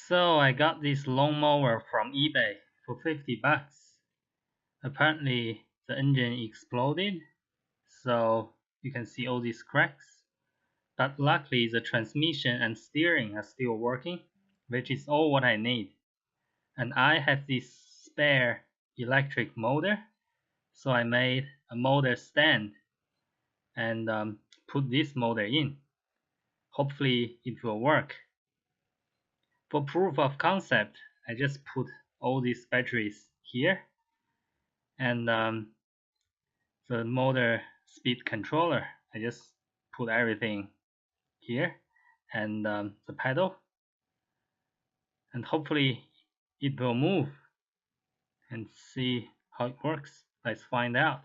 So I got this lawnmower from eBay for 50 bucks. Apparently the engine exploded, so you can see all these cracks. But luckily the transmission and steering are still working, which is all what I need. And I have this spare electric motor, so I made a motor stand and put this motor in. Hopefully it will work. For proof of concept, I just put all these batteries here, and the motor speed controller, I just put everything here, and the pedal, and hopefully it will move, and see how it works. Let's find out.